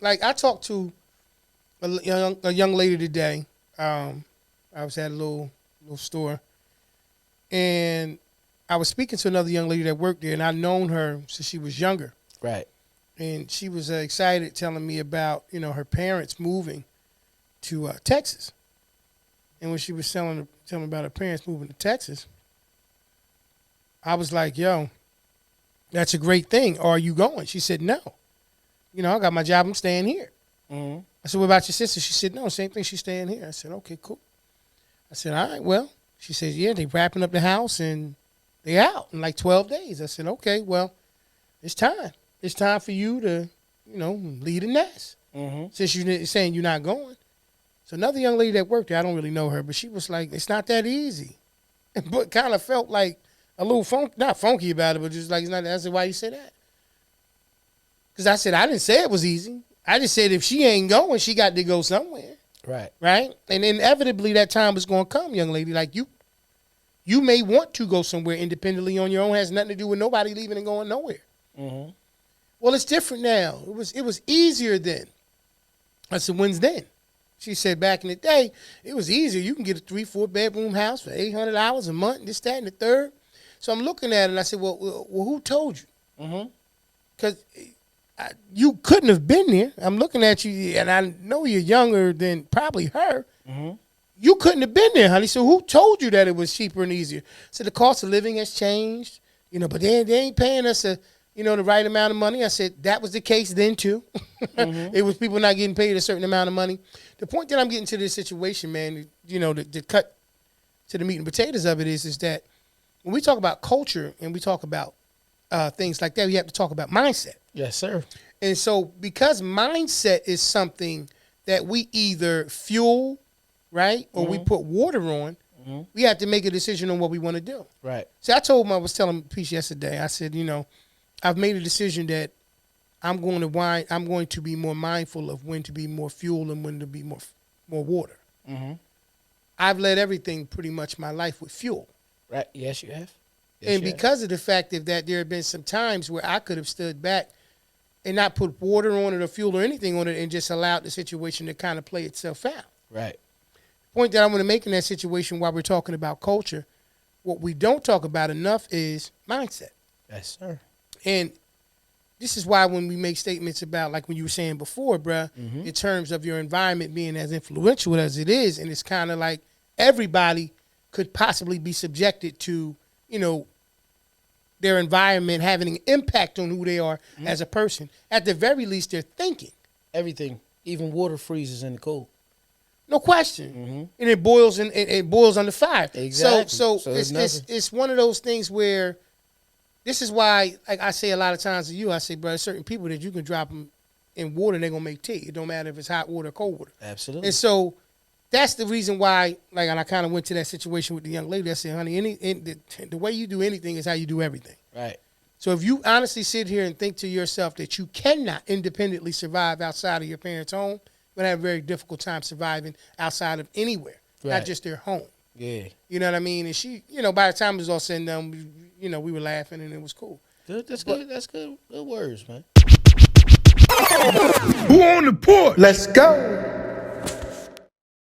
like I talked to a young lady today. I was at a little store, and I was speaking to another young lady that worked there, and I've known her since she was younger. Right. And she was excited, telling me about her parents moving to Texas. And when she was telling me about her parents moving to Texas, I was like, "Yo, that's a great thing. Are you going?" She said, "No. I got my job. I'm staying here." Mm-hmm. I said, "What about your sister?" She said, "No, same thing. She's staying here." I said, "Okay, cool." I said, "All right, well." She said, "Yeah, they wrapping up the house and they out in like 12 days. I said, "Okay, well, it's time. It's time for you to, lead a nest." Mm-hmm. Since you're saying you're not going. So another young lady that worked there, I don't really know her, but she was like, "It's not that easy." But kind of felt like a little not funky about it, but just like, it's not. I said, "Why you say that?" Because I said, I didn't say it was easy. I just said if she ain't going, she got to go somewhere. Right. Right? And inevitably that time was going to come, young lady. Like you may want to go somewhere independently on your own. It has nothing to do with nobody leaving and going nowhere. Mm-hmm. Well, it's different now. It was easier then. I said, "When's then?" She said, "Back in the day, it was easier. You can get a 3-4 bedroom house for $800 a month, this, that, and the third." So I'm looking at it and I said, well, who told you? Mm-hmm. Because you couldn't have been there. I'm looking at you, and I know you're younger than probably her. Mm-hmm. You couldn't have been there, honey. So who told you that it was cheaper and easier? So the cost of living has changed, but they ain't paying us the right amount of money. I said that was the case then too. Mm-hmm. It was people not getting paid a certain amount of money. The point that I'm getting to this situation, man, the cut to the meat and potatoes of it is that when we talk about culture and we talk about things like that, we have to talk about mindset. Yes, sir. And so because mindset is something that we either fuel, right, or we put water on, we have to make a decision on what we want to do. Right. See, I was telling Peace yesterday, I said, I've made a decision that I'm going to be more mindful of when to be more fuel and when to be more water. Mm-hmm. I've led everything pretty much my life with fuel. Right. Yes, you have. Yes, And because of the fact that there have been some times where I could have stood back and not put water on it or fuel or anything on it and just allowed the situation to kind of play itself out. Right. The point that I want to make in that situation while we're talking about culture, what we don't talk about enough is mindset. Yes, sir. And this is why when we make statements about, like when you were saying before, bruh, in terms of your environment being as influential as it is, and it's kind of like everybody could possibly be subjected to, their environment having an impact on who they are as a person. At the very least, they're thinking. Everything, even water freezes in the cold. No question. And it boils under fire. Exactly. So it's one of those things where this is why, like I say a lot of times to you, I say, bro, there's certain people that you can drop them in water and they're going to make tea. It don't matter if it's hot water or cold water. Absolutely. And so that's the reason why, and I kind of went to that situation with the young lady. I said, honey, the way you do anything is how you do everything. Right. So if you honestly sit here and think to yourself that you cannot independently survive outside of your parents' home, you're going to have a very difficult time surviving outside of anywhere, not just their home. Yeah. You know what I mean? And she, by the time it was all said and done, we were laughing and it was cool. Good. That's good. That's good. Good words, man. Who on the port? Let's go.